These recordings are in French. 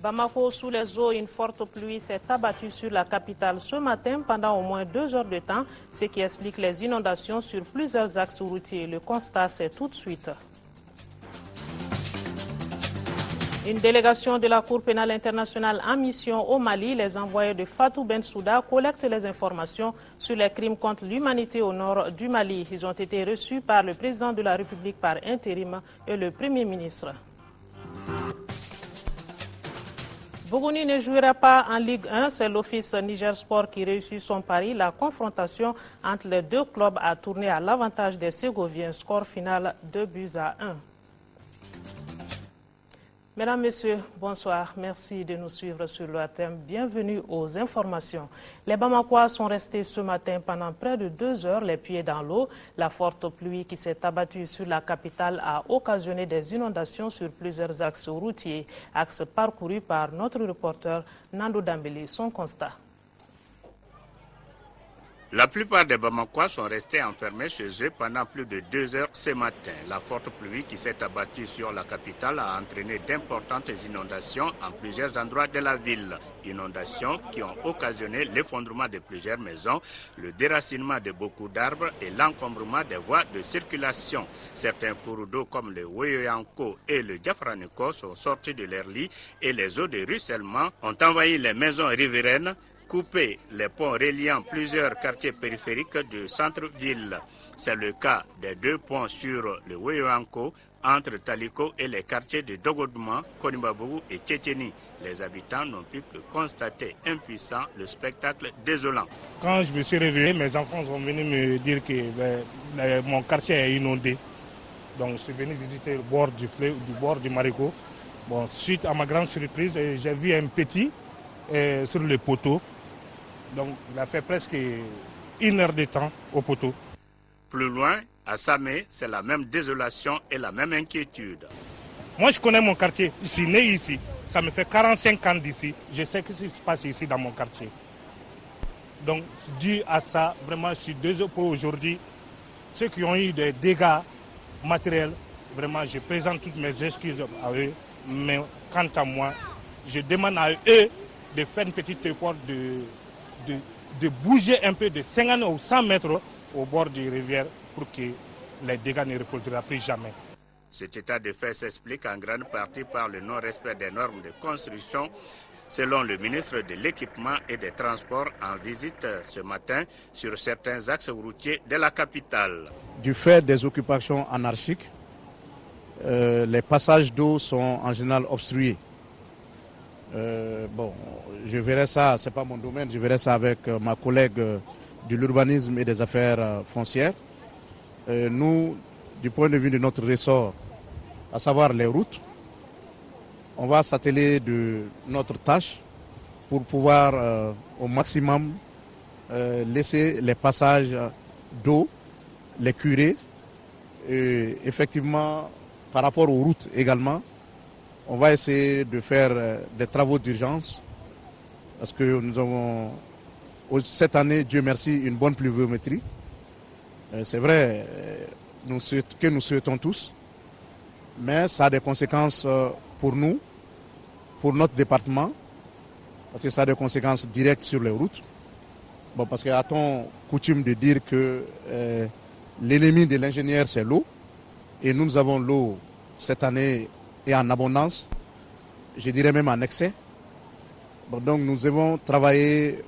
Bamako sous les eaux, une forte pluie s'est abattue sur la capitale ce matin pendant au moins 2 heures de temps, ce qui explique les inondations sur plusieurs axes routiers. Le constat, c'est tout de suite. Une délégation de la Cour pénale internationale en mission au Mali, les envoyés de Fatou Bensouda, collectent les informations sur les crimes contre l'humanité au nord du Mali. Ils ont été reçus par le président de la République par intérim et le Premier ministre. Bougouni ne jouera pas en Ligue 1, c'est l'Office Niger Sport qui réussit son pari. La confrontation entre les deux clubs a tourné à l'avantage des Ségoviens. Score final 2-1. Mesdames, Messieurs, bonsoir. Merci de nous suivre sur le thème. Bienvenue aux informations. Les Bamakois sont restés ce matin pendant près de 2 heures les pieds dans l'eau. La forte pluie qui s'est abattue sur la capitale a occasionné des inondations sur plusieurs axes routiers. Axes parcourus par notre reporter Nando Dambeli. Son constat. La plupart des Bamakois sont restés enfermés chez eux pendant plus de 2 heures ce matin. La forte pluie qui s'est abattue sur la capitale a entraîné d'importantes inondations en plusieurs endroits de la ville. Inondations qui ont occasionné l'effondrement de plusieurs maisons, le déracinement de beaucoup d'arbres et l'encombrement des voies de circulation. Certains cours d'eau comme le Woyoyanko et le Diafraniko sont sortis de leur lit et les eaux de ruissellement ont envahi les maisons riveraines, couper les ponts reliant plusieurs quartiers périphériques du centre-ville. C'est le cas des 2 ponts sur le Woyoyanko entre Taliko et les quartiers de Dogodouman, Konibabougou et Tchétchéni. Les habitants n'ont pu que constater impuissants le spectacle désolant. Quand je me suis réveillé, mes enfants sont venus me dire que mon quartier est inondé. Donc je suis venu visiter le bord du fleuve, du bord du Marico. Bon, suite à ma grande surprise, j'ai vu un petit sur le poteau. Donc il a fait presque 1 heure de temps au poteau. Plus loin, à Samé, c'est la même désolation et la même inquiétude. Moi je connais mon quartier, je suis né ici. Ça me fait 45 ans d'ici. Je sais ce qui se passe ici dans mon quartier. Donc dû à ça, vraiment je suis désolé pour aujourd'hui. Ceux qui ont eu des dégâts matériels, vraiment je présente toutes mes excuses à eux. Mais quant à moi, je demande à eux de faire un petit effort de bouger un peu de 50 ou 100 mètres au bord des rivières pour que les dégâts ne reproduiront plus jamais. Cet état de fait s'explique en grande partie par le non-respect des normes de construction, selon le ministre de l'Équipement et des Transports en visite ce matin sur certains axes routiers de la capitale. Du fait des occupations anarchiques, les passages d'eau sont en général obstrués. Bon, je verrai ça, ce n'est pas mon domaine, je verrai ça avec ma collègue de l'urbanisme et des affaires foncières. Nous, du point de vue de notre ressort, à savoir les routes, on va s'atteler de notre tâche pour pouvoir au maximum laisser les passages d'eau, les curer. Et effectivement, par rapport aux routes également, on va essayer de faire des travaux d'urgence parce que nous avons cette année, Dieu merci, une bonne pluviométrie. C'est vrai que nous souhaitons tous, mais ça a des conséquences pour nous, pour notre département, parce que ça a des conséquences directes sur les routes. Bon, parce que a-t-on coutume de dire que l'ennemi de l'ingénieur c'est l'eau, et nous avons l'eau cette année et en abondance, je dirais même en excès. Bon, donc nous devons travailler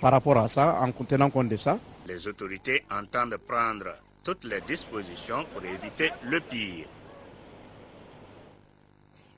par rapport à ça, en tenant compte de ça. Les autorités entendent prendre toutes les dispositions pour éviter le pire.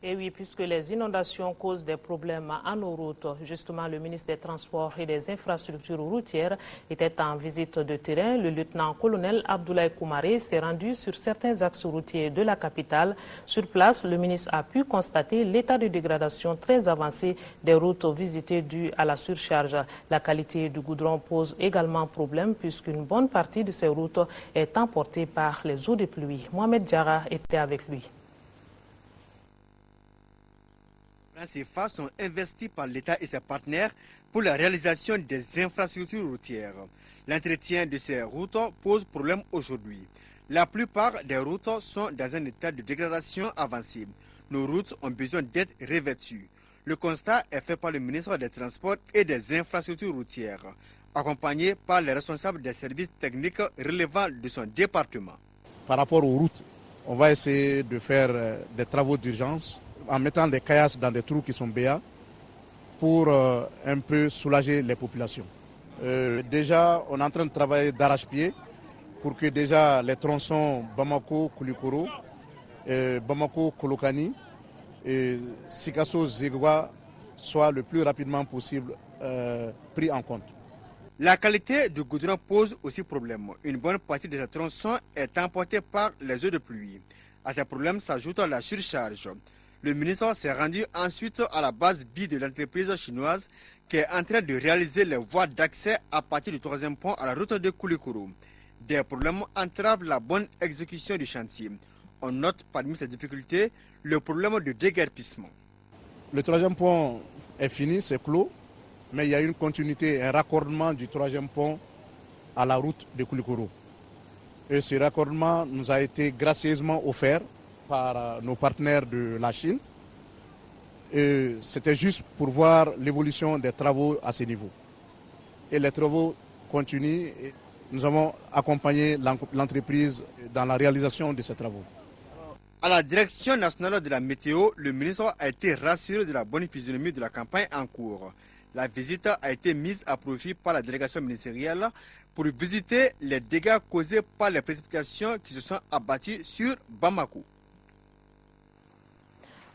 Et oui, puisque les inondations causent des problèmes à nos routes, justement, le ministre des Transports et des Infrastructures routières était en visite de terrain. Le lieutenant-colonel Abdoulaye Koumaré s'est rendu sur certains axes routiers de la capitale. Sur place, le ministre a pu constater l'état de dégradation très avancé des routes visitées dû à la surcharge. La qualité du goudron pose également problème puisqu'une bonne partie de ces routes est emportée par les eaux de pluie. Mohamed Diarra était avec lui. Ces phases sont investies par l'État et ses partenaires pour la réalisation des infrastructures routières. L'entretien de ces routes pose problème aujourd'hui. La plupart des routes sont dans un état de dégradation avancée. Nos routes ont besoin d'être revêtues. Le constat est fait par le ministre des Transports et des Infrastructures routières, accompagné par les responsables des services techniques relevant de son département. Par rapport aux routes, on va essayer de faire des travaux d'urgence en mettant des caillasses dans des trous qui sont béats pour un peu soulager les populations. Déjà, on est en train de travailler d'arrache-pied pour que déjà les tronçons Bamako-Koulikoro, Bamako-Kolokani et Sikasso-Zegwa soient le plus rapidement possible pris en compte. La qualité du goudron pose aussi problème. Une bonne partie de ces tronçons est emportée par les eaux de pluie. À ces problèmes s'ajoute la surcharge. Le ministre s'est rendu ensuite à la base BI de l'entreprise chinoise qui est en train de réaliser les voies d'accès à partir du 3e pont à la route de Koulikoro. Des problèmes entravent la bonne exécution du chantier. On note parmi ces difficultés le problème de déguerpissement. Le 3e pont est fini, c'est clos, mais il y a une continuité, un raccordement du 3e pont à la route de Koulikoro. Et ce raccordement nous a été gracieusement offert par nos partenaires de la Chine. C'était juste pour voir l'évolution des travaux à ce niveau. Et les travaux continuent. Et nous avons accompagné l'entreprise dans la réalisation de ces travaux. À la direction nationale de la météo, le ministre a été rassuré de la bonne physionomie de la campagne en cours. La visite a été mise à profit par la délégation ministérielle pour visiter les dégâts causés par les précipitations qui se sont abattues sur Bamako.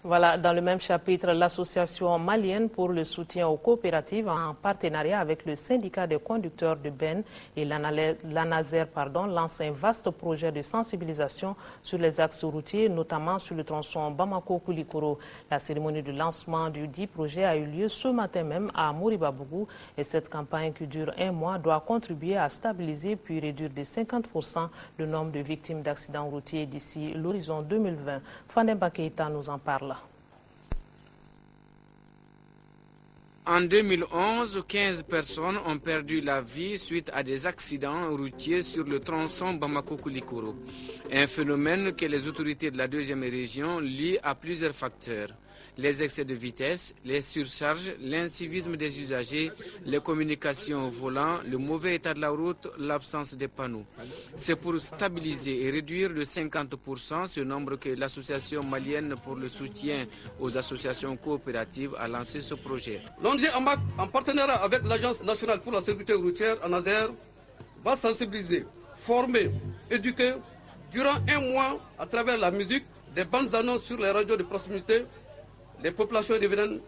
Voilà, dans le même chapitre, l'association malienne pour le soutien aux coopératives en partenariat avec le syndicat des conducteurs de Ben et l'ANASER lance un vaste projet de sensibilisation sur les axes routiers, notamment sur le tronçon Bamako-Koulikoro. La cérémonie de lancement du dit projet a eu lieu ce matin même à Moribabougou et cette campagne qui dure 1 mois doit contribuer à stabiliser puis réduire de 50% le nombre de victimes d'accidents routiers d'ici l'horizon 2020. Fandemba Keita nous en parle. En 2011, 15 personnes ont perdu la vie suite à des accidents routiers sur le tronçon Bamako-Koulikoro. Un phénomène que les autorités de la 2e région lient à plusieurs facteurs. Les excès de vitesse, les surcharges, l'incivisme des usagers, les communications au volant, le mauvais état de la route, l'absence de panneaux. C'est pour stabiliser et réduire de 50% ce nombre que l'association malienne pour le soutien aux associations coopératives a lancé ce projet. L'ONG AMAC, en partenariat avec l'Agence nationale pour la sécurité routière, ANASER, va sensibiliser, former, éduquer durant 1 mois à travers la musique, des bandes annonces sur les radios de proximité, les populations riveraines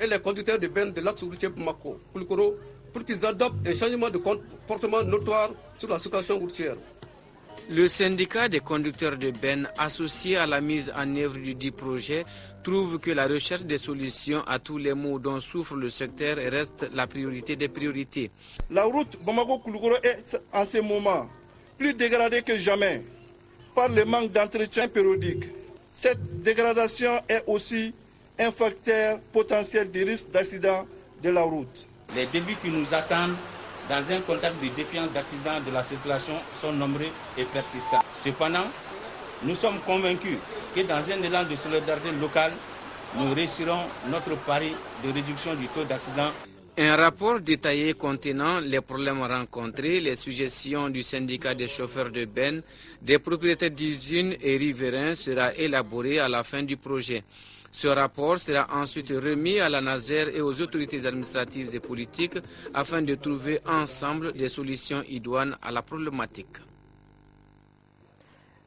et les conducteurs de Ben de l'axe routier Bamako-Koulikoro pour qu'ils adoptent un changement de comportement notoire sur la circulation routière. Le syndicat des conducteurs de Ben, associé à la mise en œuvre du dit projet, trouve que la recherche des solutions à tous les maux dont souffre le secteur reste la priorité des priorités. La route Bamako-Koulikoro est en ce moment plus dégradée que jamais par le manque d'entretien périodique. Cette dégradation est aussi un facteur potentiel de risque d'accident de la route. Les défis qui nous attendent dans un contexte de défiance d'accident de la circulation sont nombreux et persistants. Cependant, nous sommes convaincus que dans un élan de solidarité locale, nous réussirons notre pari de réduction du taux d'accident. Un rapport détaillé contenant les problèmes rencontrés, les suggestions du syndicat des chauffeurs de Ben, des propriétaires d'usines et riverains sera élaboré à la fin du projet. Ce rapport sera ensuite remis à l'ANASER et aux autorités administratives et politiques afin de trouver ensemble des solutions idoines à la problématique.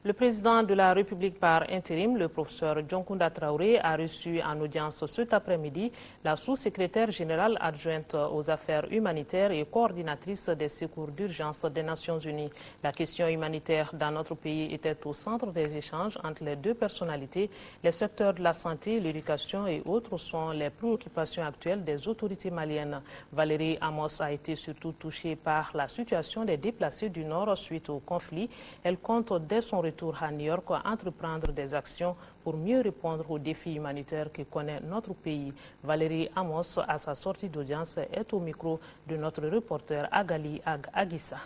Le président de la République par intérim, le professeur Dioncounda Traoré, a reçu en audience cet après-midi la sous-secrétaire générale adjointe aux affaires humanitaires et coordinatrice des secours d'urgence des Nations Unies. La question humanitaire dans notre pays était au centre des échanges entre les deux personnalités. Les secteurs de la santé, l'éducation et autres sont les préoccupations actuelles des autorités maliennes. Valérie Amos a été surtout touchée par la situation des déplacés du Nord suite au conflit. Elle compte dès son retour retour à New York, entreprendre des actions pour mieux répondre aux défis humanitaires que connaît notre pays. Valérie Amos, à sa sortie d'audience, est au micro de notre reporter Agali Agissa.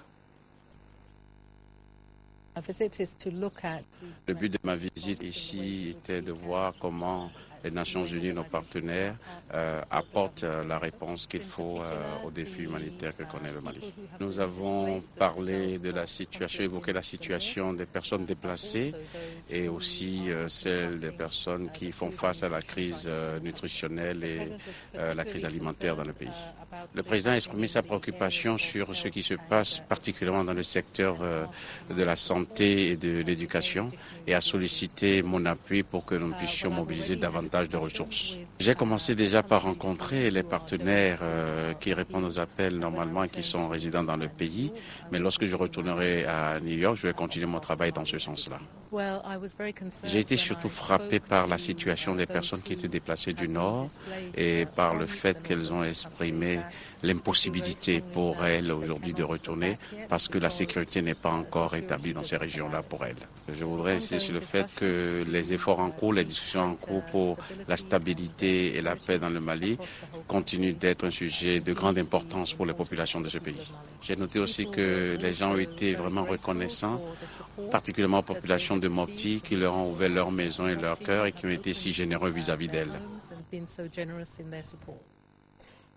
Le but de ma visite ici était de voir comment les Nations Unies, nos partenaires, apportent la réponse qu'il faut aux défis humanitaires que connaît le Mali. Nous avons parlé de la situation, évoqué la situation des personnes déplacées et aussi celle des personnes qui font face à la crise nutritionnelle et la crise alimentaire dans le pays. Le président a exprimé sa préoccupation sur ce qui se passe particulièrement dans le secteur de la santé et de l'éducation et a sollicité mon appui pour que nous puissions mobiliser davantage de ressources. J'ai commencé déjà par rencontrer les partenaires qui répondent aux appels normalement et qui sont résidents dans le pays, mais lorsque je retournerai à New York, je vais continuer mon travail dans ce sens-là. J'ai été surtout frappé par la situation des personnes qui étaient déplacées du Nord et par le fait qu'elles ont exprimé l'impossibilité pour elles aujourd'hui de retourner parce que la sécurité n'est pas encore établie dans ces régions-là pour elles. Je voudrais insister sur le fait que les efforts en cours, les discussions en cours pour la stabilité et la paix dans le Mali continuent d'être un sujet de grande importance pour les populations de ce pays. J'ai noté aussi que les gens ont été vraiment reconnaissants, particulièrement aux populations de Mopti qui leur ont ouvert leur maison et leur cœur et qui ont été si généreux vis-à-vis d'elles.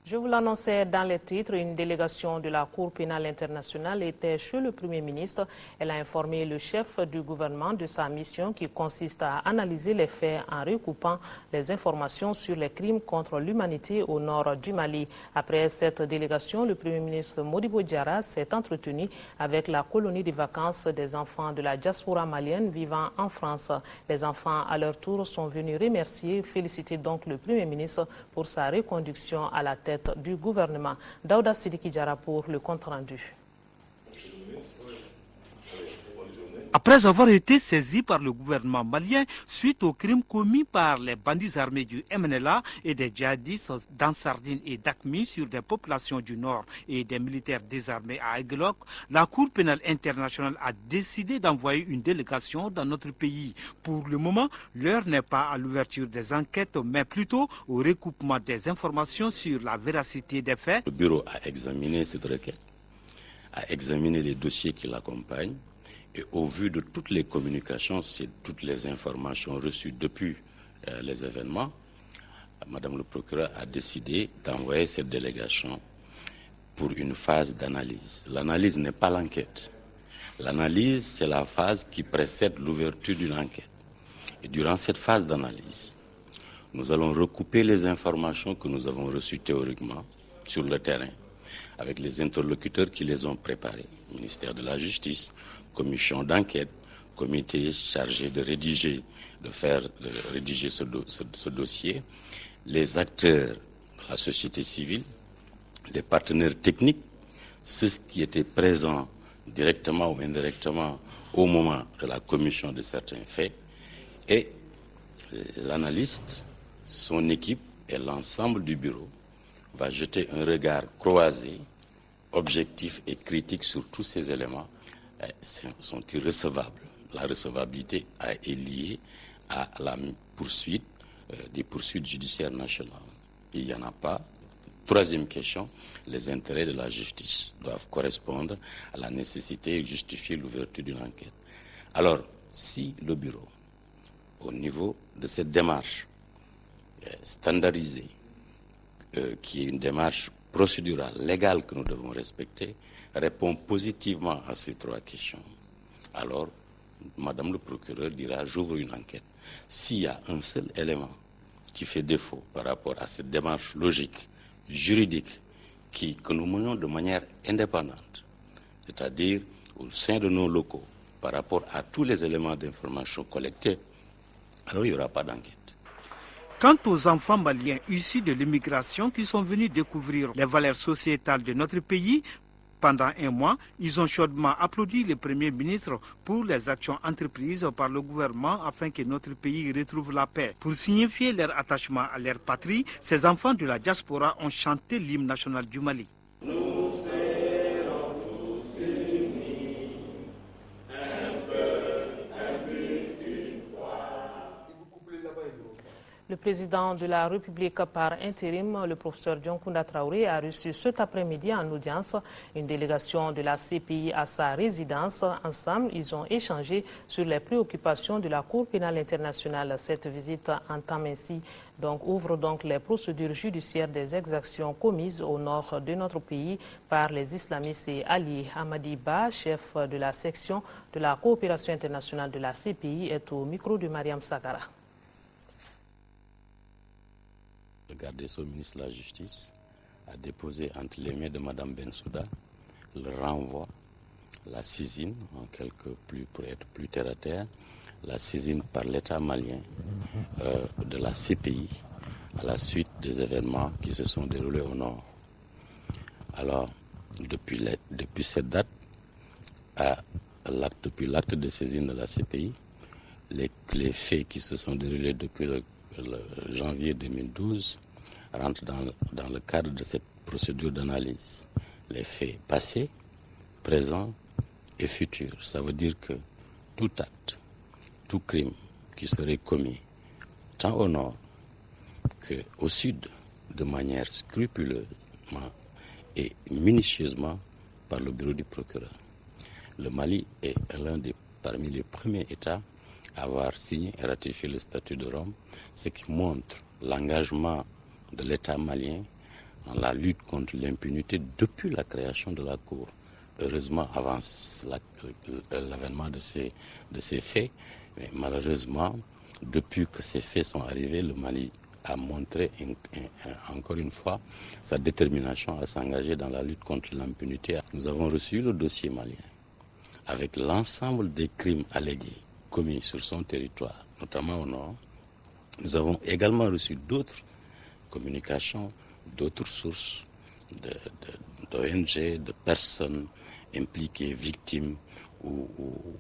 Je vous l'annonçais dans les titres, une délégation de la Cour pénale internationale était chez le Premier ministre. Elle a informé le chef du gouvernement de sa mission qui consiste à analyser les faits en recoupant les informations sur les crimes contre l'humanité au nord du Mali. Après cette délégation, le Premier ministre Modibo Diarra s'est entretenu avec la colonie de vacances des enfants de la diaspora malienne vivant en France. Les enfants, à leur tour, sont venus remercier, féliciter donc le Premier ministre pour sa reconduction à la tête du gouvernement. Daouda Sidiki Diarra pour le compte-rendu. Après avoir été saisi par le gouvernement malien suite aux crimes commis par les bandits armés du MNLA et des djihadistes d'Ansardine et d'Akmi sur des populations du Nord et des militaires désarmés à Aguelok, la Cour pénale internationale a décidé d'envoyer une délégation dans notre pays. Pour le moment, l'heure n'est pas à l'ouverture des enquêtes, mais plutôt au recoupement des informations sur la véracité des faits. Le bureau a examiné cette requête, a examiné les dossiers qui l'accompagnent. Et au vu de toutes les communications, c'est toutes les informations reçues depuis les événements, Madame le procureur a décidé d'envoyer cette délégation pour une phase d'analyse. L'analyse n'est pas l'enquête. L'analyse, c'est la phase qui précède l'ouverture d'une enquête. Et durant cette phase d'analyse, nous allons recouper les informations que nous avons reçues théoriquement sur le terrain avec les interlocuteurs qui les ont préparées, ministère de la Justice, commission d'enquête, comité chargé de rédiger ce dossier, les acteurs de la société civile, les partenaires techniques, ceux qui étaient présents directement ou indirectement au moment de la commission de certains faits, et l'analyste, son équipe et l'ensemble du bureau va jeter un regard croisé, objectif et critique sur tous ces éléments. Sont irrecevables. La recevabilité est liée à la poursuite des poursuites judiciaires nationales. Il n'y en a pas. Troisième question, les intérêts de la justice doivent correspondre à la nécessité et justifier l'ouverture d'une enquête. Alors, si le bureau, au niveau de cette démarche standardisée, qui est une démarche procédurale, légale que nous devons respecter, répond positivement à ces trois questions, alors Madame le procureur dira « j'ouvre une enquête ». S'il y a un seul élément qui fait défaut par rapport à cette démarche logique, juridique, que nous menons de manière indépendante, c'est-à-dire au sein de nos locaux, par rapport à tous les éléments d'information collectés, alors il n'y aura pas d'enquête. Quant aux enfants maliens issus de l'immigration qui sont venus découvrir les valeurs sociétales de notre pays, pendant un mois, ils ont chaudement applaudi le Premier ministre pour les actions entreprises par le gouvernement afin que notre pays retrouve la paix. Pour signifier leur attachement à leur patrie, ces enfants de la diaspora ont chanté l'hymne national du Mali. Nous serons tous unis, un peuple, Le président de la République par intérim, le professeur Dioncounda Traoré, a reçu cet après-midi en audience une délégation de la CPI à sa résidence. Ensemble, ils ont échangé sur les préoccupations de la Cour pénale internationale. Cette visite ouvre donc les procédures judiciaires des exactions commises au nord de notre pays par les islamistes et alliés. Amadi Ba, chef de la section de la coopération internationale de la CPI, est au micro de Mariam Sakara. Le garde des Sceaux, ministre de la Justice, a déposé entre les mains de Mme Bensouda le renvoi, la saisine, pour être plus terre à terre, la saisine par l'État malien de la CPI à la suite des événements qui se sont déroulés au nord. Alors, depuis cette date, depuis l'acte de saisine de la CPI, les faits qui se sont déroulés depuis le janvier 2012 rentrent dans le cadre de cette procédure d'analyse. Les faits passés, présents et futurs. Ça veut dire que tout acte, tout crime qui serait commis, tant au nord qu'au sud, de manière scrupuleusement et minutieusement par le bureau du procureur. Le Mali est parmi les premiers États à avoir signé et ratifié le statut de Rome, ce qui montre l'engagement de l'État malien dans la lutte contre l'impunité depuis la création de la Cour. Heureusement, avant l'avènement de ces faits, mais malheureusement, depuis que ces faits sont arrivés, le Mali a montré encore une fois sa détermination à s'engager dans la lutte contre l'impunité. Nous avons reçu le dossier malien avec l'ensemble des crimes allégués commis sur son territoire, notamment au nord. Nous avons également reçu d'autres communications, d'autres sources d'ONG, de personnes impliquées, victimes ou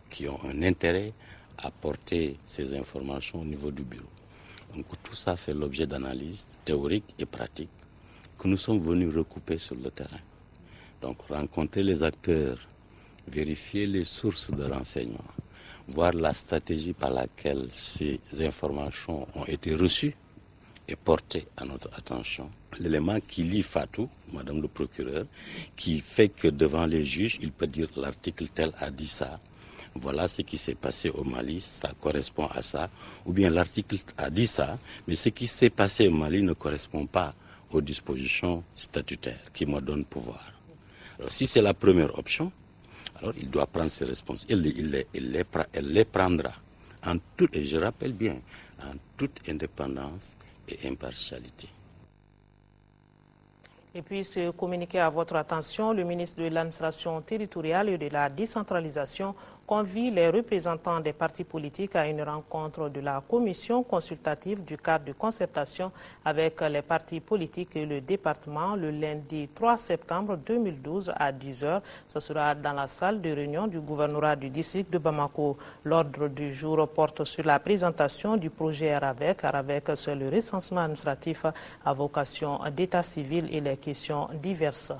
qui ont un intérêt à porter ces informations au niveau du bureau. Donc tout ça fait l'objet d'analyses théoriques et pratiques que nous sommes venus recouper sur le terrain. Donc rencontrer les acteurs, vérifier les sources de renseignements, voir la stratégie par laquelle ces informations ont été reçues et portées à notre attention. L'élément qui lie Fatou, Madame le procureur, qui fait que devant les juges, il peut dire l'article tel a dit ça. Voilà ce qui s'est passé au Mali, ça correspond à ça. Ou bien l'article a dit ça, mais ce qui s'est passé au Mali ne correspond pas aux dispositions statutaires qui me donnent pouvoir. Alors si c'est la première option, alors il doit prendre ses responsabilités. Elle les prendra en toute, et je rappelle bien, en toute indépendance et impartialité. Et puis, ce communiqué à votre attention, le ministre de l'Administration territoriale et de la décentralisation convie les représentants des partis politiques à une rencontre de la commission consultative du cadre de concertation avec les partis politiques et le département le lundi 3 septembre 2012 à 10h. Ce sera dans la salle de réunion du gouvernorat du district de Bamako. L'ordre du jour porte sur la présentation du projet ARAVEC. ARAVEC, c'est le recensement administratif à vocation d'état civil et les questions diverses.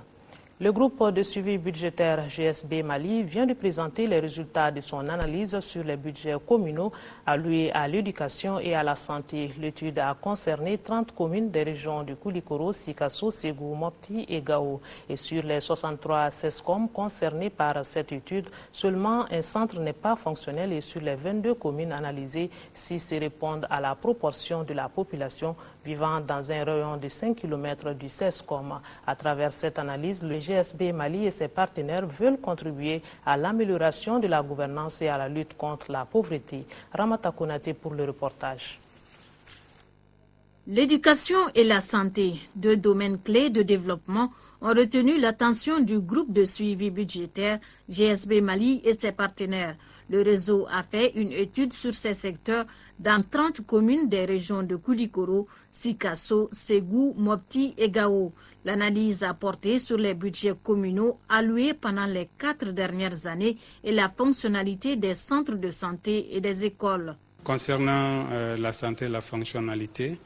Le groupe de suivi budgétaire GSB Mali vient de présenter les résultats de son analyse sur les budgets communaux alloués à l'éducation et à la santé. L'étude a concerné 30 communes des régions de Koulikoro, Sikasso, Ségou, Mopti et Gao. Et sur les 63 SESCOM concernés par cette étude, seulement un centre n'est pas fonctionnel et sur les 22 communes analysées, 6 répondent à la proportion de la population vivant dans un rayon de 5 km du SESCOM. À travers cette analyse, le GSB Mali et ses partenaires veulent contribuer à l'amélioration de la gouvernance et à la lutte contre la pauvreté. Ramata Konaté pour le reportage. L'éducation et la santé, deux domaines clés de développement, ont retenu l'attention du groupe de suivi budgétaire GSB Mali et ses partenaires. Le réseau a fait une étude sur ces secteurs dans 30 communes des régions de Koulikoro, Sikasso, Ségou, Mopti et Gao. L'analyse a porté sur les budgets communaux alloués pendant les 4 dernières années et la fonctionnalité des centres de santé et des écoles. Concernant la santé et la fonctionnalité,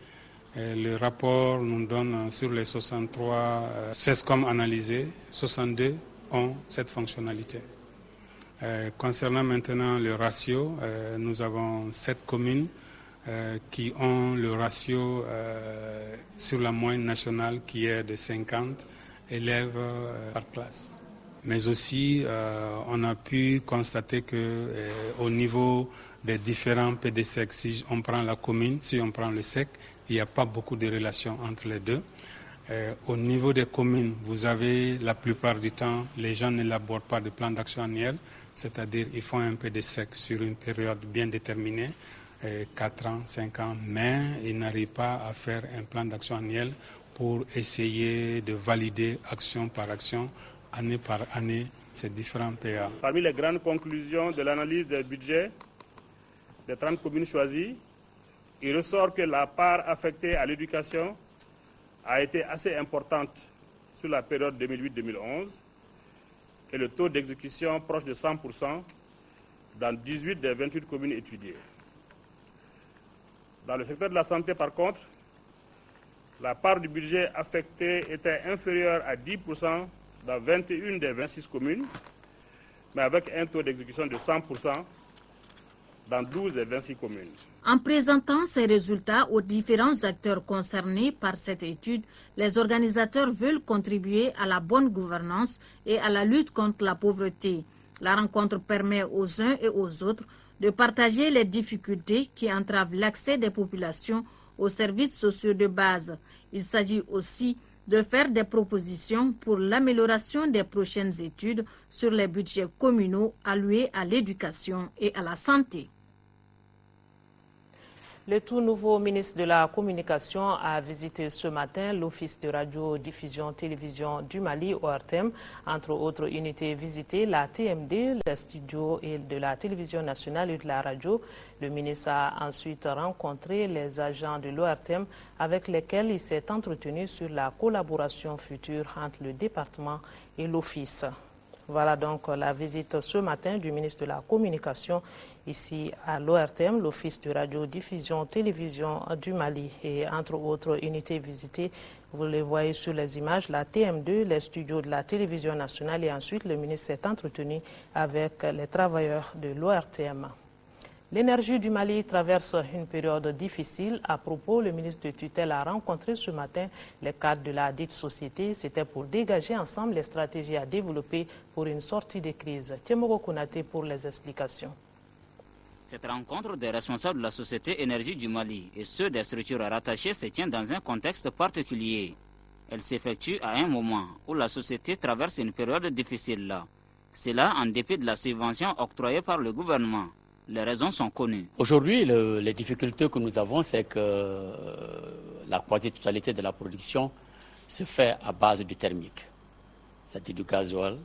le rapport nous donne sur les 63 SESCOM analysés, 62 ont cette fonctionnalité. Concernant maintenant le ratio, nous avons 7 communes qui ont le ratio sur la moyenne nationale qui est de 50 élèves par classe. Mais aussi, on a pu constater qu'au niveau des différents PDSEC, si on prend la commune, si on prend le SEC, il n'y a pas beaucoup de relations entre les deux. Au niveau des communes, vous avez la plupart du temps, les gens n'élaborent pas de plan d'action annuel, c'est-à-dire ils font un PDSEC sur une période bien déterminée, 4 ans, 5 ans, mais ils n'arrivent pas à faire un plan d'action annuel pour essayer de valider action par action, année par année, ces différents PA. Parmi les grandes conclusions de l'analyse des budgets des 30 communes choisies, il ressort que la part affectée à l'éducation a été assez importante sur la période 2008-2011 et le taux d'exécution proche de 100% dans 18 des 28 communes étudiées. Dans le secteur de la santé, par contre, la part du budget affecté était inférieure à 10% dans 21 des 26 communes, mais avec un taux d'exécution de 100% dans 12 des 26 communes. En présentant ces résultats aux différents acteurs concernés par cette étude, les organisateurs veulent contribuer à la bonne gouvernance et à la lutte contre la pauvreté. La rencontre permet aux uns et aux autres de partager les difficultés qui entravent l'accès des populations aux services sociaux de base. Il s'agit aussi de faire des propositions pour l'amélioration des prochaines études sur les budgets communaux alloués à l'éducation et à la santé. Le tout nouveau ministre de la Communication a visité ce matin l'Office de radio-diffusion-télévision du Mali, ORTM. Entre autres unités visitées, la TMD, les studios de la télévision nationale et de la radio. Le ministre a ensuite rencontré les agents de l'ORTM avec lesquels il s'est entretenu sur la collaboration future entre le département et l'Office. Voilà donc la visite ce matin du ministre de la Communication ici à l'ORTM, l'Office de radio-diffusion-télévision du Mali. Et entre autres unités visitées, vous les voyez sur les images, la TM2, les studios de la télévision nationale et ensuite le ministre s'est entretenu avec les travailleurs de l'ORTM. L'énergie du Mali traverse une période difficile. À propos, le ministre de tutelle a rencontré ce matin les cadres de la dite société. C'était pour dégager ensemble les stratégies à développer pour une sortie de crise. Tiemoro Konaté pour les explications. Cette rencontre des responsables de la société Énergie du Mali et ceux des structures rattachées se tient dans un contexte particulier. Elle s'effectue à un moment où la société traverse une période difficile. Cela en dépit de la subvention octroyée par le gouvernement. Les raisons sont connues. Aujourd'hui, les difficultés que nous avons, c'est que la quasi-totalité de la production se fait à base du thermique, c'est-à-dire du gasoil,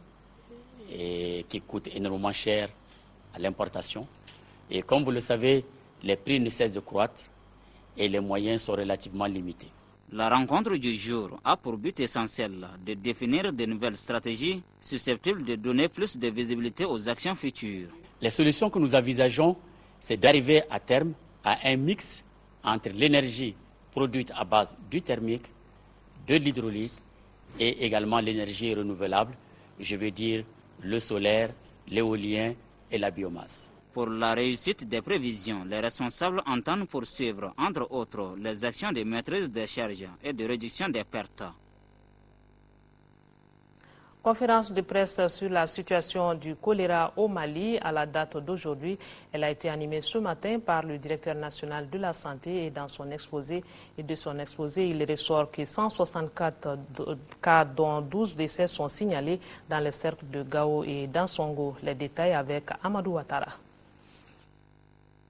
et qui coûte énormément cher à l'importation. Et comme vous le savez, les prix ne cessent de croître et les moyens sont relativement limités. La rencontre du jour a pour but essentiel de définir de nouvelles stratégies susceptibles de donner plus de visibilité aux actions futures. Les solutions que nous envisageons, c'est d'arriver à terme à un mix entre l'énergie produite à base du thermique, de l'hydraulique et également l'énergie renouvelable, je veux dire le solaire, l'éolien et la biomasse. Pour la réussite des prévisions, les responsables entendent poursuivre, entre autres, les actions de maîtrise des charges et de réduction des pertes. Conférence de presse sur la situation du choléra au Mali. À la date d'aujourd'hui, elle a été animée ce matin par le directeur national de la santé et dans son exposé. Et de son exposé, il ressort que 164 cas dont 12 décès sont signalés dans les cercles de Gao et d'Ansongo. Les détails avec Amadou Ouattara.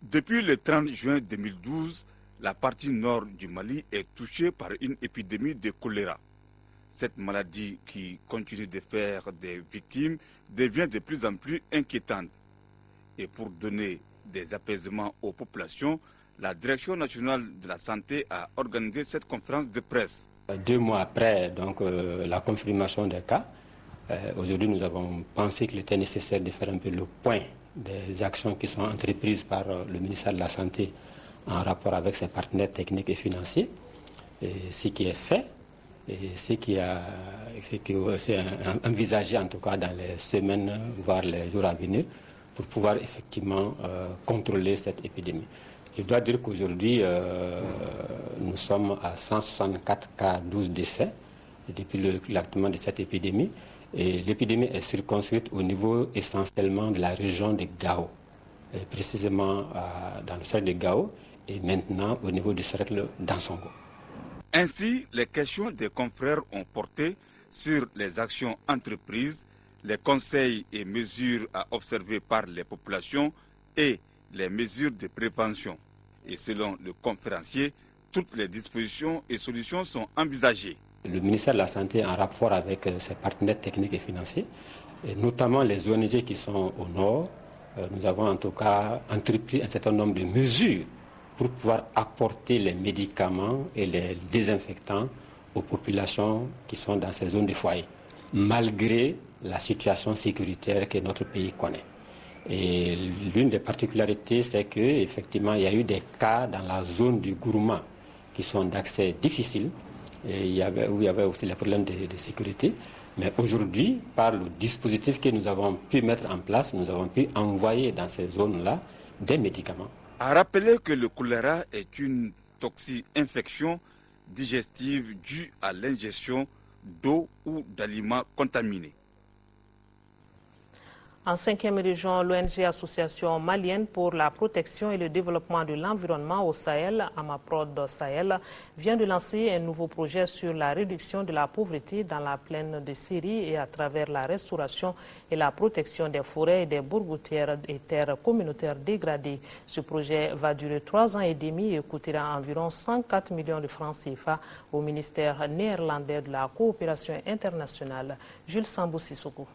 Depuis le 30 juin 2012, la partie nord du Mali est touchée par une épidémie de choléra. Cette maladie qui continue de faire des victimes devient de plus en plus inquiétante. Et pour donner des apaisements aux populations, la Direction nationale de la santé a organisé cette conférence de presse. 2 mois après la confirmation des cas, aujourd'hui nous avons pensé qu'il était nécessaire de faire un peu le point des actions qui sont entreprises par le ministère de la Santé en rapport avec ses partenaires techniques et financiers. Et ce qui est fait, et ce qui est envisagé en tout cas dans les semaines, voire les jours à venir, pour pouvoir effectivement contrôler cette épidémie. Je dois dire qu'aujourd'hui, nous sommes à 164 cas, 12 décès depuis l'actement de cette épidémie. Et l'épidémie est circonscrite au niveau essentiellement de la région de Gao, et précisément dans le cercle de Gao et maintenant au niveau du cercle d'Ansongo. Ainsi, les questions des confrères ont porté sur les actions entreprises, les conseils et mesures à observer par les populations et les mesures de prévention. Et selon le conférencier, toutes les dispositions et solutions sont envisagées. Le ministère de la Santé, en rapport avec ses partenaires techniques et financiers, et notamment les ONG qui sont au nord, nous avons en tout cas entrepris un certain nombre de mesures pour pouvoir apporter les médicaments et les désinfectants aux populations qui sont dans ces zones de foyer, malgré la situation sécuritaire que notre pays connaît. Et l'une des particularités, c'est qu'effectivement, il y a eu des cas dans la zone du Gourma qui sont d'accès difficile, et où il y avait aussi les problèmes de sécurité. Mais aujourd'hui, par le dispositif que nous avons pu mettre en place, nous avons pu envoyer dans ces zones-là des médicaments. À rappeler que le choléra est une toxi-infection digestive due à l'ingestion d'eau ou d'aliments contaminés. En 5e région, l'ONG Association malienne pour la protection et le développement de l'environnement au Sahel, Amaprod Sahel, vient de lancer un nouveau projet sur la réduction de la pauvreté dans la plaine de Syrie et à travers la restauration et la protection des forêts et des bourgoutières et terres communautaires dégradées. Ce projet va durer 3 ans et demi et coûtera environ 104 millions de francs CFA au ministère néerlandais de la coopération internationale. Jules Sambou Sissoko.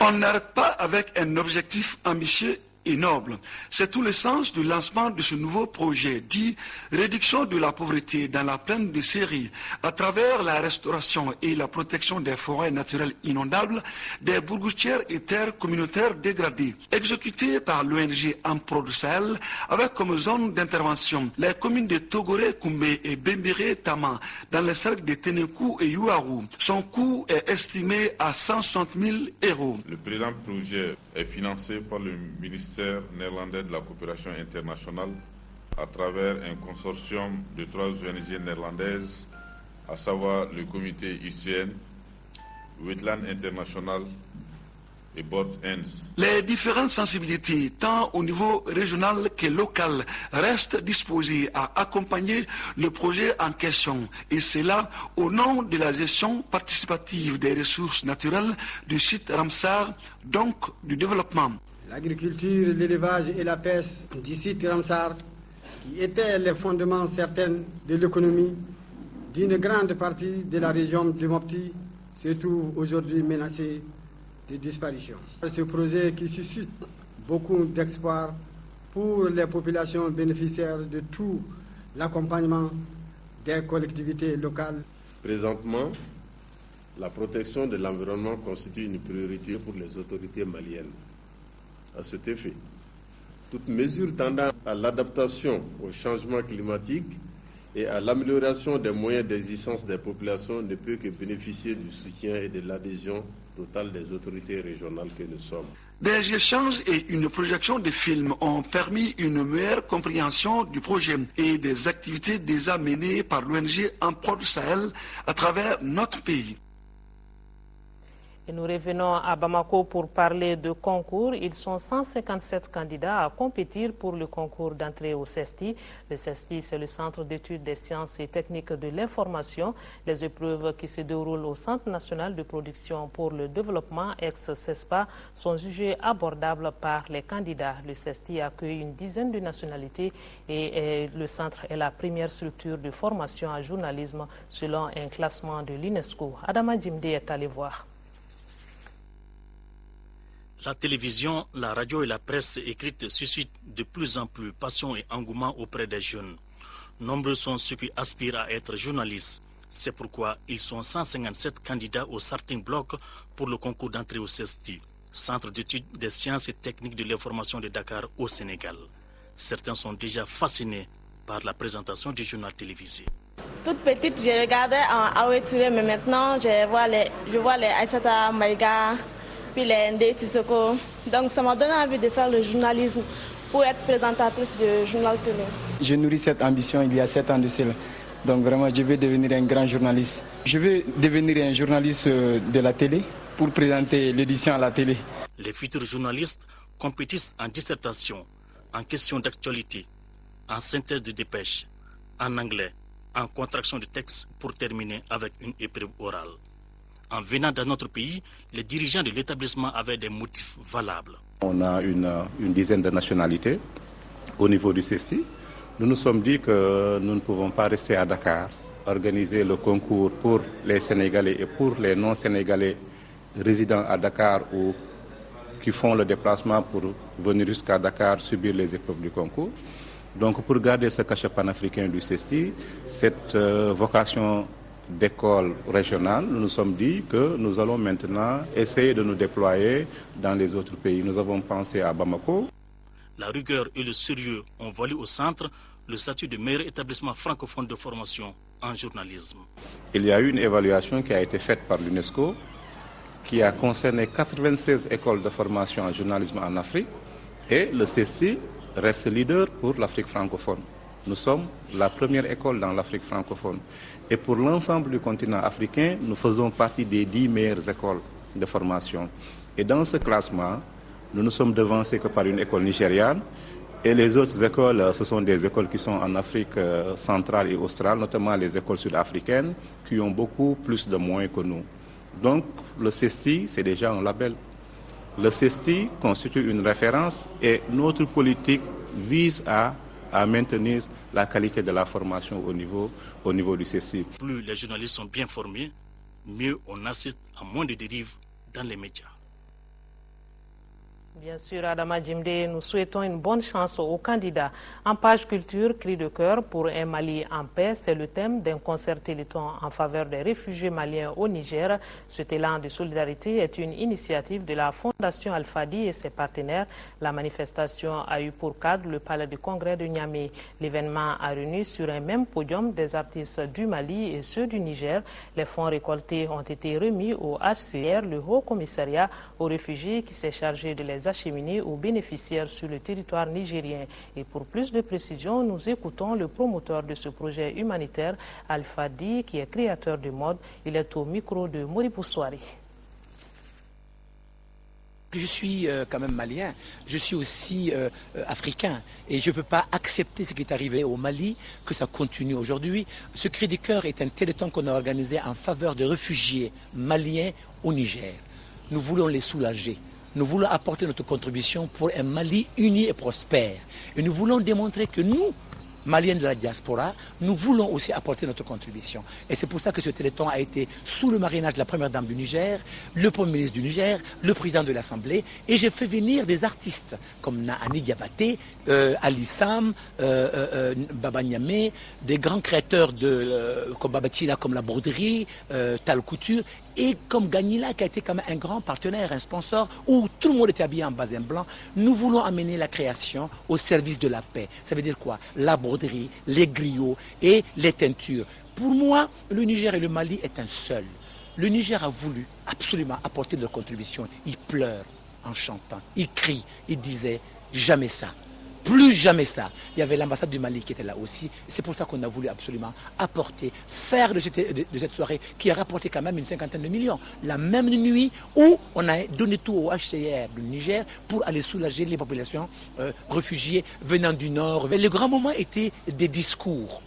On n'arrête pas avec un objectif ambitieux et noble. C'est tout le sens du lancement de ce nouveau projet dit réduction de la pauvreté dans la plaine de Syrie à travers la restauration et la protection des forêts naturelles inondables, des bourgoutières et terres communautaires dégradées, exécuté par l'ONG Amaprod Sahel avec comme zone d'intervention les communes de Togoré, Koumbé et Bembiré Tama dans les cercles de Ténékou et Youarou. Son coût est estimé à 160 000 €. Le présent projet est financé par le ministère néerlandais de la coopération internationale à travers un consortium de 3 ONG néerlandaises, à savoir le comité ICN, Wetland International et Board Ends. Les différentes sensibilités, tant au niveau régional que local, restent disposées à accompagner le projet en question, et cela au nom de la gestion participative des ressources naturelles du site Ramsar, donc du développement. L'agriculture, l'élevage et la pêche du site Ramsar, qui étaient les fondements certains de l'économie d'une grande partie de la région du Mopti, se trouvent aujourd'hui menacés de disparition. Ce projet qui suscite beaucoup d'espoir pour les populations bénéficiaires de tout l'accompagnement des collectivités locales. Présentement, la protection de l'environnement constitue une priorité pour les autorités maliennes. À cet effet, toute mesure tendant à l'adaptation au changement climatique et à l'amélioration des moyens d'existence des populations ne peut que bénéficier du soutien et de l'adhésion totale des autorités régionales que nous sommes. Des échanges et une projection de films ont permis une meilleure compréhension du projet et des activités déjà menées par l'ONG Amaprod Sahel à travers notre pays. Et nous revenons à Bamako pour parler de concours. Ils sont 157 candidats à compétir pour le concours d'entrée au CESTI. Le CESTI, c'est le Centre d'études des sciences et techniques de l'information. Les épreuves qui se déroulent au Centre national de production pour le développement, ex-CESPA, sont jugées abordables par les candidats. Le CESTI accueille une dizaine de nationalités et le centre est la première structure de formation en journalisme selon un classement de l'UNESCO. Adama Djimde est allé voir. La télévision, la radio et la presse écrite suscitent de plus en plus passion et engouement auprès des jeunes. Nombreux sont ceux qui aspirent à être journalistes. C'est pourquoi ils sont 157 candidats au starting block pour le concours d'entrée au CESTI, Centre d'études des sciences et techniques de l'information de Dakar au Sénégal. Certains sont déjà fascinés par la présentation du journal télévisé. Toute petite, je regardais en Aoué Touré, mais maintenant je vois les Aïssata Maïga, puis les Ndé Sissoko. Donc ça m'a donné envie de faire le journalisme pour être présentatrice de journal télé. Je nourris cette ambition il y a 7 ans de cela. Donc vraiment, je vais devenir un grand journaliste. Je vais devenir un journaliste de la télé pour présenter l'édition à la télé. Les futurs journalistes compétissent en dissertation, en questions d'actualité, en synthèse de dépêches, en anglais, en contraction de texte pour terminer avec une épreuve orale. En venant dans notre pays, les dirigeants de l'établissement avaient des motifs valables. On a une dizaine de nationalités au niveau du CESTI. Nous nous sommes dit que nous ne pouvons pas rester à Dakar, organiser le concours pour les Sénégalais et pour les non-Sénégalais résidant à Dakar ou qui font le déplacement pour venir jusqu'à Dakar subir les épreuves du concours. Donc pour garder ce cachet panafricain du CESTI, cette vocation d'école régionale, nous nous sommes dit que nous allons maintenant essayer de nous déployer dans les autres pays. Nous avons pensé à Bamako. La rigueur et le sérieux ont valu au centre le statut de meilleur établissement francophone de formation en journalisme. Il y a eu une évaluation qui a été faite par l'UNESCO qui a concerné 96 écoles de formation en journalisme en Afrique et le CESTI reste leader pour l'Afrique francophone. Nous sommes la première école dans l'Afrique francophone. Et pour l'ensemble du continent africain, nous faisons partie des 10 meilleures écoles de formation. Et dans ce classement, nous ne sommes devancés que par une école nigériane. Et les autres écoles, ce sont des écoles qui sont en Afrique centrale et australe, notamment les écoles sud-africaines, qui ont beaucoup plus de moyens que nous. Donc, le CESTI, c'est déjà un label. Le CESTI constitue une référence et notre politique vise à maintenir la qualité de la formation au niveau du CESTI. Plus les journalistes sont bien formés, mieux on assiste à moins de dérives dans les médias. Bien sûr, Adama Djimde, nous souhaitons une bonne chance aux candidats. En page culture, cri de cœur pour un Mali en paix, c'est le thème d'un concert téléthon en faveur des réfugiés maliens au Niger. Cet élan de solidarité est une initiative de la Fondation Al-Fadi et ses partenaires. La manifestation a eu pour cadre le palais du congrès de Niamey. L'événement a réuni sur un même podium des artistes du Mali et ceux du Niger. Les fonds récoltés ont été remis au HCR, le Haut Commissariat aux réfugiés qui s'est chargé de les acheminés aux bénéficiaires sur le territoire nigérien. Et pour plus de précision, nous écoutons le promoteur de ce projet humanitaire, Al-Fadi, qui est créateur de mode. Il est au micro de Moribou Souari. Je suis quand même malien, je suis aussi africain et je ne peux pas accepter ce qui est arrivé au Mali, que ça continue aujourd'hui. Ce cri du cœur est un téléthon qu'on a organisé en faveur de réfugiés maliens au Niger. Nous voulons les soulager. Nous voulons apporter notre contribution pour un Mali uni et prospère. Et nous voulons démontrer que nous, Maliens de la diaspora, nous voulons aussi apporter notre contribution. Et c'est pour ça que ce téléthon a été sous le marrainage de la première dame du Niger, le premier ministre du Niger, le président de l'Assemblée. Et j'ai fait venir des artistes comme Naani Diabaté, Ali Sam, Baba Niamé, des grands créateurs comme Babatila, comme la broderie, Tal Couture, et comme Gagnila qui a été quand même un grand partenaire, un sponsor, où tout le monde était habillé en basin blanc. Nous voulons amener la création au service de la paix. Ça veut dire quoi? La broderie, les griots et les teintures. Pour moi, le Niger et le Mali est un seul. Le Niger a voulu absolument apporter leur contribution. Il pleure en chantant, il crie, il disait jamais ça. Plus jamais ça. Il y avait l'ambassade du Mali qui était là aussi. C'est pour ça qu'on a voulu absolument apporter, faire de cette soirée qui a rapporté quand même une 50aine de millions. La même nuit où on a donné tout au HCR du Niger pour aller soulager les populations réfugiées venant du Nord. Le grand moment était des discours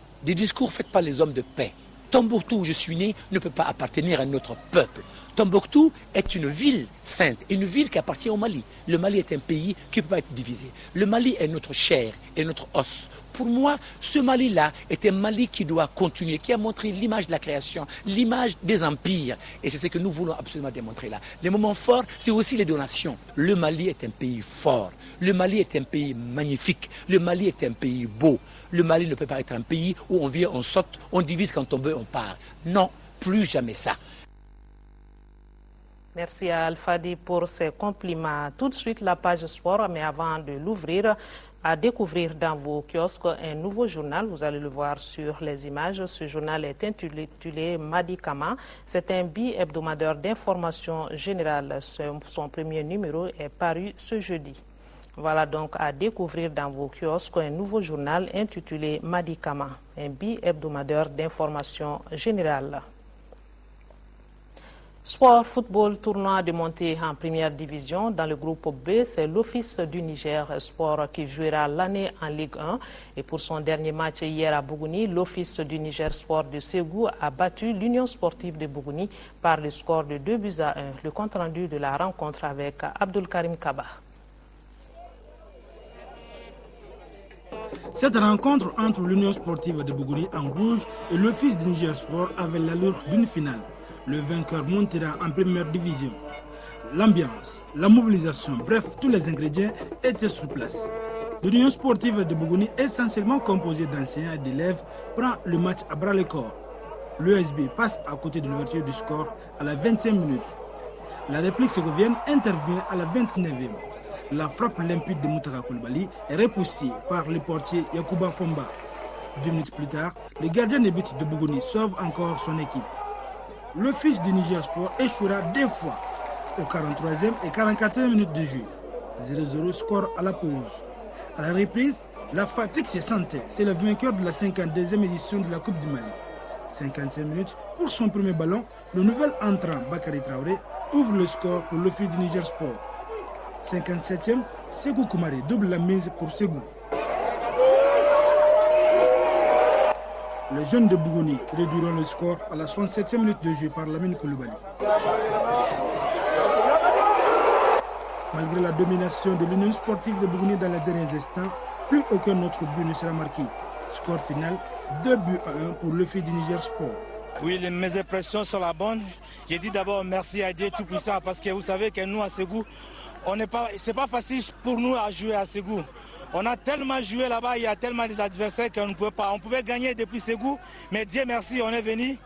faits par les hommes de paix. Tombouctou, où je suis né, ne peut pas appartenir à notre peuple. Tombouctou est une ville sainte, une ville qui appartient au Mali. Le Mali est un pays qui ne peut pas être divisé. Le Mali est notre chair et notre os. Pour moi, ce Mali-là est un Mali qui doit continuer, qui a montré l'image de la création, l'image des empires. Et c'est ce que nous voulons absolument démontrer là. Les moments forts, c'est aussi les donations. Le Mali est un pays fort. Le Mali est un pays magnifique. Le Mali est un pays beau. Le Mali ne peut pas être un pays où on vient, on saute, on divise, quand on veut, on part. Non, plus jamais ça. Merci à Al-Fadi pour ses compliments. Tout de suite, la page sport, mais avant de l'ouvrir, à découvrir dans vos kiosques un nouveau journal. Vous allez le voir sur les images. Ce journal est intitulé Madikama. C'est un bi-hebdomadaire d'information générale. Son premier numéro est paru ce jeudi. Voilà donc à découvrir dans vos kiosques un nouveau journal intitulé Madikama, un bi-hebdomadaire d'information générale. Sport, football, tournoi de montée en première division. Dans le groupe B, c'est l'Office du Niger Sport qui jouera l'année en Ligue 1. Et pour son dernier match hier à Bougouni, l'Office du Niger Sport de Ségou a battu l'Union sportive de Bougouni par le score de 2-1. Le compte-rendu de la rencontre avec Abdul Karim Kaba. Cette rencontre entre l'Union sportive de Bougouni en rouge et l'Office du Niger Sport avait l'allure d'une finale. Le vainqueur montera en première division. L'ambiance, la mobilisation, bref, tous les ingrédients étaient sur place. L'Union sportive de Bougouni, essentiellement composée d'anciens et d'élèves, prend le match à bras-le-corps. L'ESB passe à côté de l'ouverture du score à la 20e minute. La réplique ségovienne intervient à la 29e. La frappe limpide de Moutaka Koulibaly est repoussée par le portier Yacouba Fomba. 2 minutes plus tard, le gardien de but de Bougouni sauve encore son équipe. L'Office du Niger Sport échouera 2 fois, au 43e et 44e minutes de jeu. 0-0 score à la pause. À la reprise, la fatigue se sentait. C'est le vainqueur de la 52e édition de la Coupe du Mali. 55 minutes pour son premier ballon, le nouvel entrant Bakary Traoré ouvre le score pour l'Office du Niger Sport. 57e, Ségou Koumaré double la mise pour Ségou. Les jeunes de Bougouni réduiront le score à la 67e minute de jeu par Lamine Koulibaly. Malgré la domination de l'Union sportive de Bougouni dans les derniers instants, plus aucun autre but ne sera marqué. Score final, 2-1 pour l'Office du Niger Sport. Oui, mes impressions sont la bonne. J'ai dit d'abord merci à Dieu Tout-Puissant parce que vous savez que nous à Ségou, c'est pas facile pour nous à jouer à Ségou. On a tellement joué là-bas, il y a tellement des adversaires qu'on ne pouvait pas. On pouvait gagner depuis Ségou, mais Dieu merci, on est venu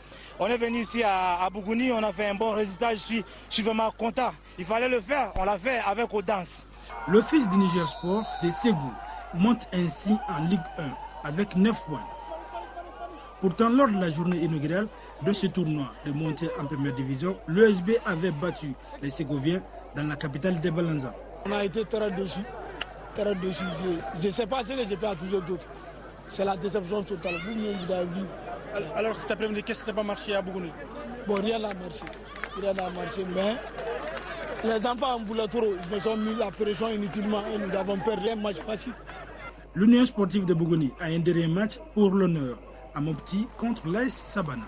ici à Bougouni, on a fait un bon résultat, je suis vraiment content. Il fallait le faire, on l'a fait avec audace. L'Office du Niger Sport de Ségou monte ainsi en Ligue 1 avec 9 points. Pourtant, lors de la journée inaugurale de ce tournoi de montée en première division, l'ESB avait battu les Ségoviens dans la capitale de Balanza. On a été très déçus. Je ne sais pas ce que je peux accuser d'autres. C'est la déception totale. Vous-même, vous avez vu. Alors cet après-midi, qu'est-ce qui n'a pas marché à Bougouni? Bon, rien n'a marché. Mais les enfants en voulaient trop. Ils nous ont mis la pression inutilement et nous avons perdu un match facile. L'Union sportive de Bougouni a un dernier match pour l'honneur à Mopti contre l'AS Sabana.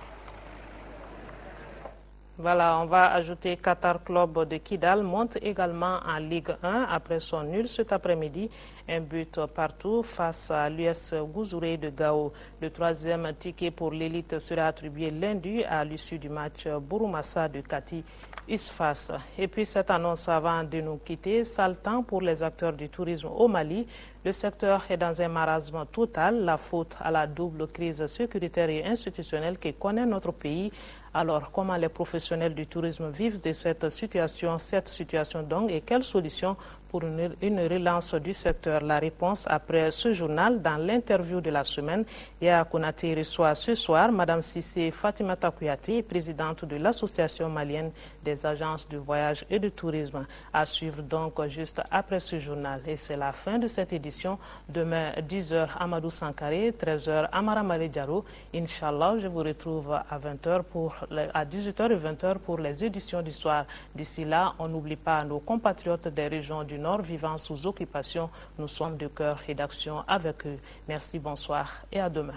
Voilà, on va ajouter Qatar Club de Kidal monte également en Ligue 1 après son nul cet après-midi. Un but partout face à l'US Gouzouré de Gao. Le 3e ticket pour l'élite sera attribué lundi à l'issue du match Bouroumassa de Kati Isfas. Et puis cette annonce avant de nous quitter, sale temps pour les acteurs du tourisme au Mali. Le secteur est dans un marasme total, la faute à la double crise sécuritaire et institutionnelle que connaît notre pays. Alors, comment les professionnels du tourisme vivent de cette situation donc, et quelles solutions pour une relance du secteur? La réponse après ce journal dans l'interview de la semaine. Yaya Konaté reçoit ce soir Mme Sissé Fatimata Kouyaté, présidente de l'Association malienne des agences de voyage et de tourisme. À suivre donc juste après ce journal. Et c'est la fin de cette édition. Demain, 10h, Amadou Sankaré, 13h, Amara Diaro. Inch'Allah, je vous retrouve à 20h à 18h et 20h pour les éditions du soir. D'ici là, on n'oublie pas nos compatriotes des régions du Nord vivant sous occupation. Nous sommes de cœur et d'action avec eux. Merci, bonsoir et à demain.